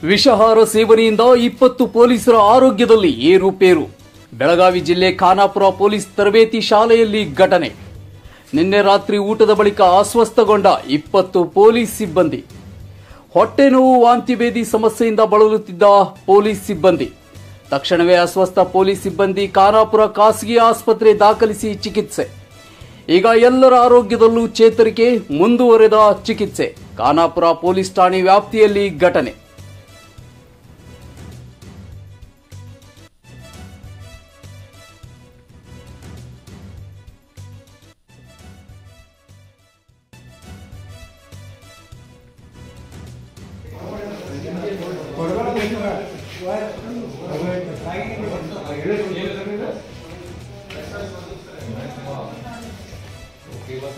ವಿಷಾಹಾರ ಸೇವನೆಯಿಂದ 20 ಪೊಲೀಸರ ಆರೋಗ್ಯದಲ್ಲಿ ಏರುಪೇರು. ಬೆಳಗಾವಿ ಜಿಲ್ಲೆ ಖಾನಾಪುರ ಪೊಲೀಸ್ ತರಬೇತಿ ಶಾಲೆಯಲ್ಲಿ ಘಟನೆ. ನಿನ್ನೆ ರಾತ್ರಿ ಊಟದ ಬಳಿಕ ಅಸ್ವಸ್ಥಗೊಂಡ 20 ಪೊಲೀಸ್ ಸಿಬ್ಬಂದಿ. ಹೊಟ್ಟೆ ನೋವು, ವಾಂತಿ ಭೇದಿ ಸಮಸ್ಯೆಯಿಂದ ಬಳಲುತ್ತಿದ್ದ ಪೊಲೀಸ್ ಸಿಬ್ಬಂದಿ. ತಕ್ಷಣವೇ ಅಸ್ವಸ್ಥ ಪೊಲೀಸ್ ಸಿಬ್ಬಂದಿ ಖಾನಾಪುರ ಖಾಸಗಿ ಆಸ್ಪತ್ರೆ ದಾಖಲಿಸಿ ಚಿಕಿತ್ಸೆ. ಈಗ ಎಲ್ಲರ ಆರೋಗ್ಯದಲ್ಲೂ ಚೇತರಿಕೆ, ಮುಂದುವರೆದ ಚಿಕಿತ್ಸೆ. ಖಾನಾಪುರ ಪೊಲೀಸ್ ಠಾಣೆ ವ್ಯಾಪ್ತಿಯಲ್ಲಿ ಘಟನೆ.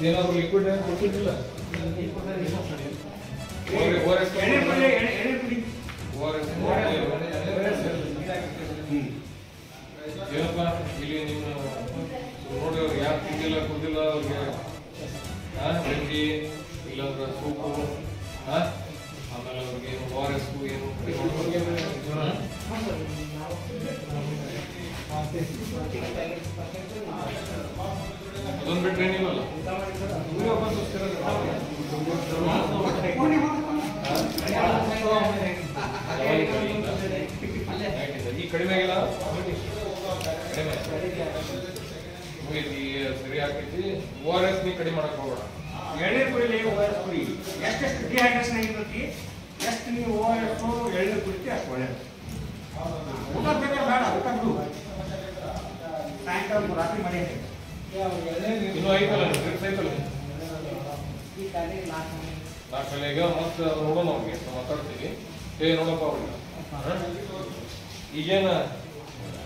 ಏನಾದ್ರು ಲಿಕ್ವಿಡ್ ಕೊಟ್ಟಿಲ್ಲ. ಏನಪ್ಪ ಇಲ್ಲಿ ನಿಮ್ಮ ನೋಡಿ, ಅವ್ರಿಗೆ ಯಾರು ತಿಂದಿಲ್ಲ ಕುಡಿದಿಲ್ಲ, ಅವ್ರಿಗೆ ಗಂಜಿ ಇಲ್ಲಾಂದ್ರೆ ಸೂಪು, ಆಮೇಲೆ ಅವ್ರಿಗೆ ಏನು ORS ಏನು ಅದೊಂದು ಬಿಟ್ರೆ ಏನಿಲ್ಲ. ಈ ಕಡಿಮೆ ಆಗಿಲ್ಲ, ಕಡಿಮೆ ಸರಿ ಆಗ್ತೈತಿ. ORS ನೀ ಕಡಿಮೆ ಮಾಡಕ್ ಹೋಗ್ಬೇಡ. ಎಳ್ನೀರು ಕುಡಿಲಿ, ORS ಕುಡಿ. ಎಷ್ಟೆಷ್ಟು ಡಿಹೈಡ್ರೇಷನ್ ಆಗಿರ್ತೈತಿ, ಎಷ್ಟು ನೀವು ORS ಎಳ್ನೀರು ಕುಡಿತಿ ಅಷ್ಟು ಒಳ್ಳೆಯದು. ಊಟ ಬೇಕಾದ್ರೆ ಬೇಡ, ಊಟ ಬಿಡು. ಸಾಯಂಕಾಲ ರಾತ್ರಿ ಮನೆ ಇನ್ನೂ ಐತಲ್ಲ, ಟ್ರಿಪ್ಸ್ ಐತಲ್ಲ ನಾಲ್ಕಲ್ಲ. ಈಗ ಮತ್ತೆ ನೋಡೋಣ, ಅವ್ರಿಗೆ ಮಾತಾಡ್ತೀವಿ. ನೋಡಪ್ಪ ಅವ್ರಿಗೆ ಈಗೇನ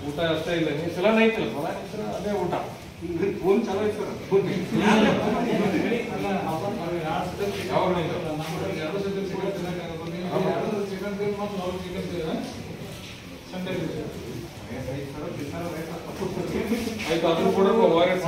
ಊಟ ಅಷ್ಟೇ ಇಲ್ಲ, ನೀವು ಸಲಾನ ಐತಲ್ಲ, ಸಲಾನ ಅದೇ ಊಟ. ಫೋನ್ ಚಾಲೂ ಐತೆ ಸರ್. ಆಯ್ತು, ಅದನ್ನು ಕೂಡ ORS